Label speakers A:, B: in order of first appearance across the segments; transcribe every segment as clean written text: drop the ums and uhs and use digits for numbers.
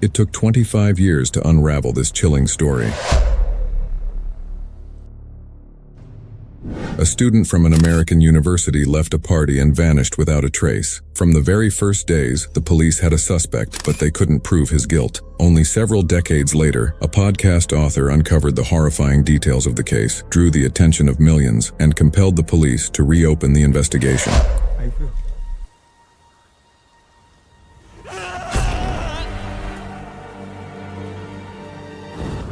A: It took 25 years to unravel this chilling story. A student from an American university left a party and vanished without a trace. From the very first days, the police had a suspect, but they couldn't prove his guilt. Only several decades later, a podcast author uncovered the horrifying details of the case, drew the attention of millions, and compelled the police to reopen the investigation.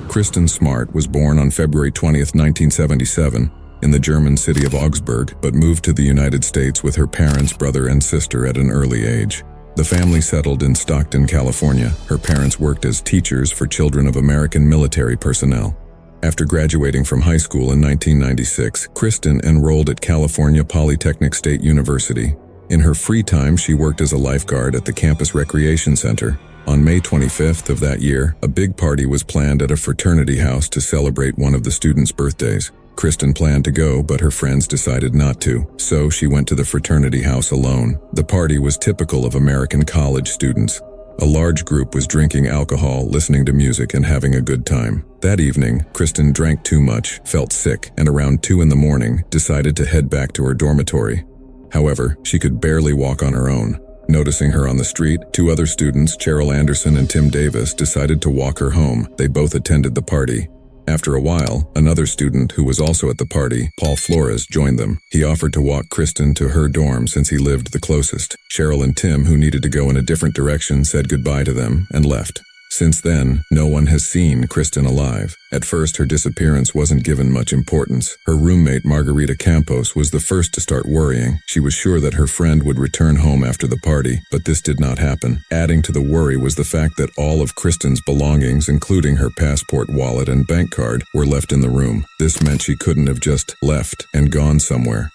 A: Kristen Smart was born on February 20, 1977, in the German city of Augsburg, but moved to the United States with her parents, brother, and sister at an early age. The family settled in Stockton, California. Her parents worked as teachers for children of American military personnel. After graduating from high school in 1996, Kristen enrolled at California Polytechnic State University. In her free time, she worked as a lifeguard at the campus recreation center. On May 25th of that year, a big party was planned at a fraternity house to celebrate one of the students' birthdays. Kristen planned to go, but her friends decided not to, so she went to the fraternity house alone. The party was typical of American college students. A large group was drinking alcohol, listening to music, and having a good time. That evening, Kristen drank too much, felt sick, and around 2 a.m, decided to head back to her dormitory. However, she could barely walk on her own. Noticing her on the street, 2 other students, Cheryl Anderson and Tim Davis, decided to walk her home. They both attended the party. After a while, another student who was also at the party, Paul Flores, joined them. He offered to walk Kristen to her dorm since he lived the closest. Cheryl and Tim, who needed to go in a different direction, said goodbye to them and left. Since then, no one has seen Kristen alive. At first, her disappearance wasn't given much importance. Her roommate, Margarita Campos, was the first to start worrying. She was sure that her friend would return home after the party, but this did not happen. Adding to the worry was the fact that all of Kristen's belongings, including her passport, wallet, and bank card, were left in the room. This meant she couldn't have just left and gone somewhere.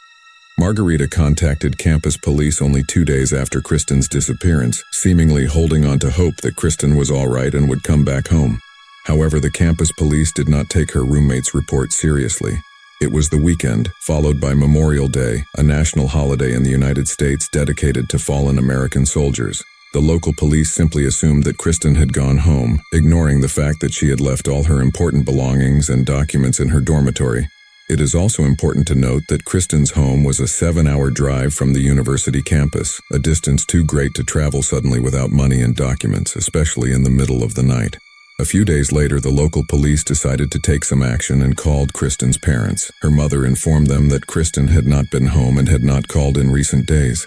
A: Margarita contacted campus police only 2 days after Kristen's disappearance, seemingly holding on to hope that Kristen was all right and would come back home. However, the campus police did not take her roommate's report seriously. It was the weekend, followed by Memorial Day, a national holiday in the United States dedicated to fallen American soldiers. The local police simply assumed that Kristen had gone home, ignoring the fact that she had left all her important belongings and documents in her dormitory. It is also important to note that Kristen's home was a 7-hour drive from the university campus, a distance too great to travel suddenly without money and documents, especially in the middle of the night. A few days later, the local police decided to take some action and called Kristen's parents. Her mother informed them that Kristen had not been home and had not called in recent days.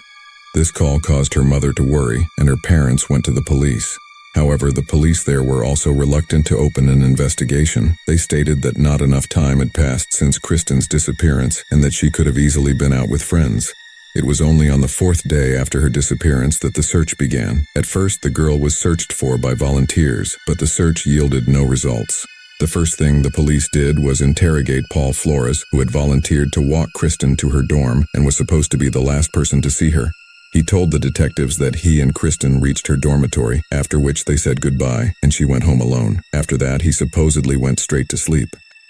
A: This call caused her mother to worry, and her parents went to the police. However, the police there were also reluctant to open an investigation. They stated that not enough time had passed since Kristen's disappearance and that she could have easily been out with friends. It was only on the 4th day after her disappearance that the search began. At first, the girl was searched for by volunteers, but the search yielded no results. The first thing the police did was interrogate Paul Flores, who had volunteered to walk Kristen to her dorm and was supposed to be the last person to see her. He told the detectives that he and Kristen reached her dormitory, after which they said goodbye, and she went home alone. After that, he supposedly went straight to sleep.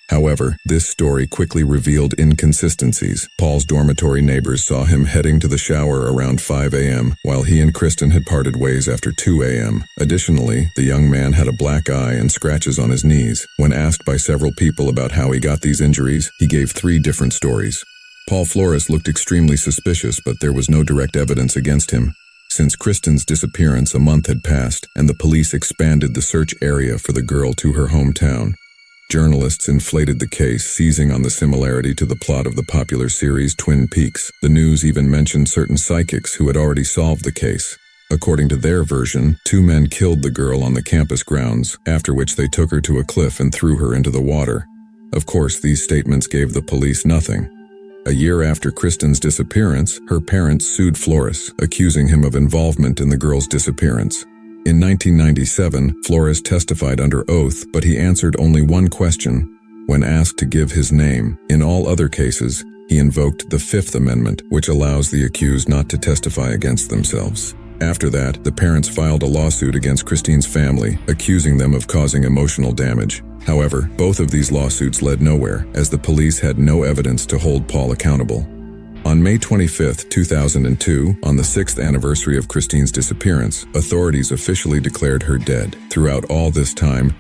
A: However, this story quickly revealed inconsistencies. Paul's dormitory neighbors saw him heading to the shower around 5 a.m., while he and Kristen had parted ways after 2 a.m. Additionally, the young man had a black eye and scratches on his knees. When asked by several people about how he got these injuries, he gave 3 different stories. Paul Flores looked extremely suspicious, but there was no direct evidence against him. Since Kristen's disappearance, a month had passed, and the police expanded the search area for the girl to her hometown. Journalists inflated the case, seizing on the similarity to the plot of the popular series Twin Peaks. The news even mentioned certain psychics who had already solved the case. According to their version, 2 men killed the girl on the campus grounds, after which they took her to a cliff and threw her into the water. Of course, these statements gave the police nothing. A year after Kristen's disappearance, her parents sued Flores, accusing him of involvement in the girl's disappearance. In 1997, Flores testified under oath, but he answered only one question when asked to give his name. In all other cases, he invoked the Fifth Amendment, which allows the accused not to testify against themselves. After that, the parents filed a lawsuit against Kristen's family, accusing them of causing emotional damage. However, both of these lawsuits led nowhere, as the police had no evidence to hold Paul accountable. On May 25, 2002, on the 6th anniversary of Christine's disappearance, authorities officially declared her dead. Throughout all this time,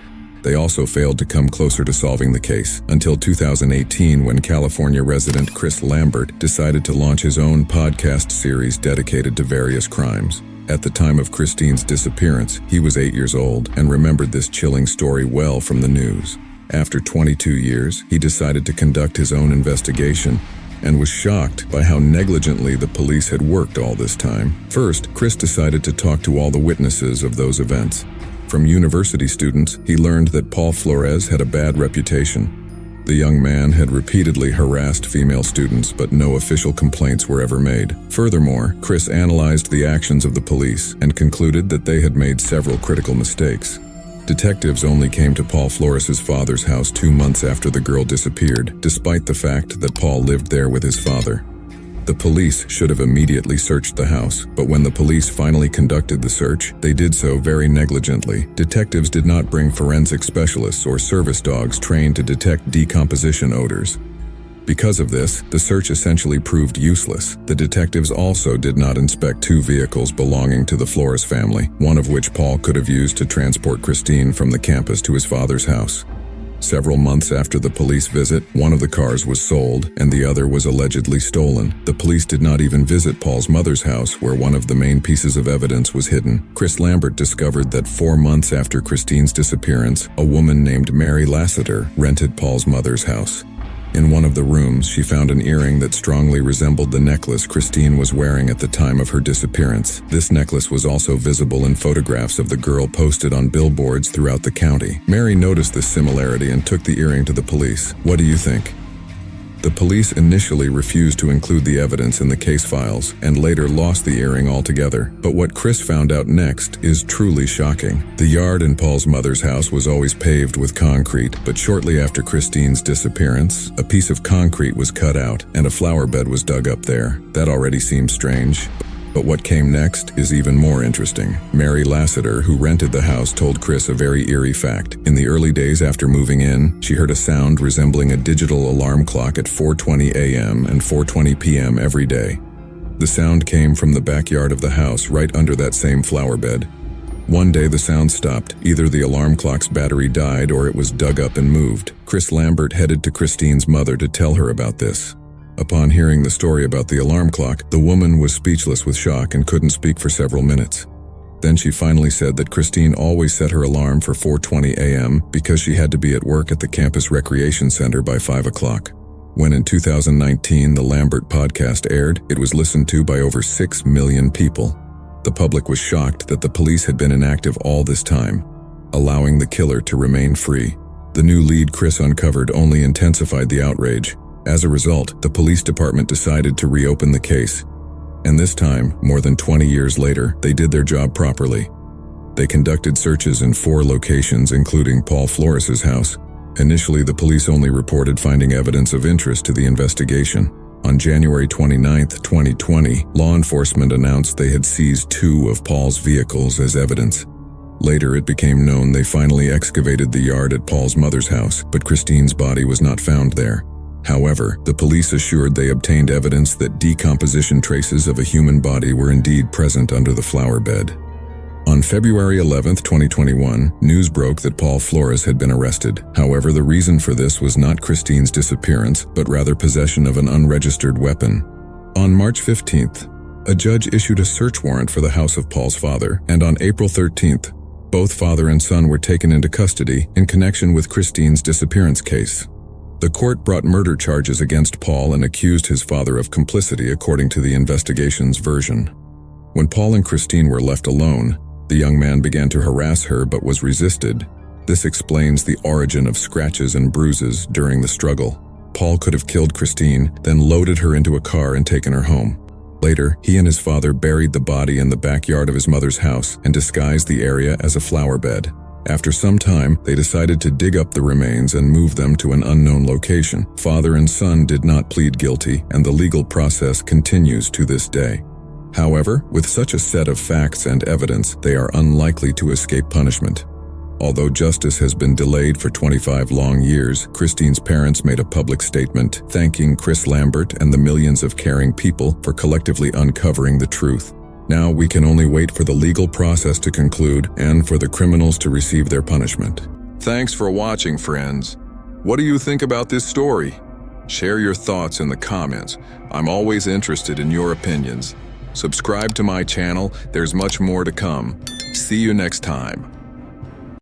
A: they also failed to come closer to solving the case, until 2018 when California resident Chris Lambert decided to launch his own podcast series dedicated to various crimes. At the time of Christine's disappearance, he was 8 years old and remembered this chilling story well from the news. After 22 years, he decided to conduct his own investigation and was shocked by how negligently the police had worked all this time. First, Chris decided to talk to all the witnesses of those events. From university students, he learned that Paul Flores had a bad reputation. The young man had repeatedly harassed female students, but no official complaints were ever made. Furthermore, Chris analyzed the actions of the police and concluded that they had made several critical mistakes. Detectives only came to Paul Flores's father's house 2 months after the girl disappeared, despite the fact that Paul lived there with his father. The police should have immediately searched the house, but when the police finally conducted the search, they did so very negligently. Detectives did not bring forensic specialists or service dogs trained to detect decomposition odors. Because of this, the search essentially proved useless. The detectives also did not inspect 2 vehicles belonging to the Flores family, one of which Paul could have used to transport Christine from the campus to his father's house. Several months after the police visit, one of the cars was sold and the other was allegedly stolen. The police did not even visit Paul's mother's house, where one of the main pieces of evidence was hidden. Chris Lambert discovered that 4 months after Christine's disappearance, a woman named Mary Lassiter rented Paul's mother's house. In one of the rooms, she found an earring that strongly resembled the necklace Christine was wearing at the time of her disappearance. This necklace was also visible in photographs of the girl posted on billboards throughout the county. Mary noticed this similarity and took the earring to the police. What do you think? The police initially refused to include the evidence in the case files and later lost the earring altogether. But what Chris found out next is truly shocking. The yard in Paul's mother's house was always paved with concrete, but shortly after Christine's disappearance, a piece of concrete was cut out and a flower bed was dug up there. That already seems strange. But what came next is even more interesting. Mary Lassiter, who rented the house, told Chris a very eerie fact. In the early days after moving in, she heard a sound resembling a digital alarm clock at 4:20 a.m. and 4:20 p.m. every day. The sound came from the backyard of the house, right under that same flower bed. One day the sound stopped. Either the alarm clock's battery died or it was dug up and moved. Chris Lambert headed to Christine's mother to tell her about this. Upon hearing the story about the alarm clock, the woman was speechless with shock and couldn't speak for several minutes. Then she finally said that Christine always set her alarm for 4:20 a.m. because she had to be at work at the campus recreation center by 5 o'clock. When in 2019 the Lambert podcast aired, it was listened to by over 6 million people. The public was shocked that the police had been inactive all this time, allowing the killer to remain free. The new lead Chris uncovered only intensified the outrage. As a result, the police department decided to reopen the case. And this time, more than 20 years later, they did their job properly. They conducted searches in 4 locations, including Paul Flores's house. Initially, the police only reported finding evidence of interest to the investigation. On January 29, 2020, law enforcement announced they had seized 2 of Paul's vehicles as evidence. Later, it became known they finally excavated the yard at Paul's mother's house, but Christine's body was not found there. However, the police assured they obtained evidence that decomposition traces of a human body were indeed present under the flower bed. On February 11, 2021, news broke that Paul Flores had been arrested. However, the reason for this was not Christine's disappearance, but rather possession of an unregistered weapon. On March 15th, a judge issued a search warrant for the house of Paul's father, and on April 13th, both father and son were taken into custody in connection with Christine's disappearance case. The court brought murder charges against Paul and accused his father of complicity, according to the investigation's version. When Paul and Christine were left alone, the young man began to harass her but was resisted. This explains the origin of scratches and bruises during the struggle. Paul could have killed Christine, then loaded her into a car and taken her home. Later, he and his father buried the body in the backyard of his mother's house and disguised the area as a flower bed. After some time, they decided to dig up the remains and move them to an unknown location. Father and son did not plead guilty, and the legal process continues to this day. However, with such a set of facts and evidence, they are unlikely to escape punishment. Although justice has been delayed for 25 long years, Christine's parents made a public statement thanking Chris Lambert and the millions of caring people for collectively uncovering the truth. Now we can only wait for the legal process to conclude and for the criminals to receive their punishment. Thanks for watching, friends. What do you think about this story? Share your thoughts in the comments. I'm always interested in your opinions. Subscribe to my channel, there's much more to come. See you next time.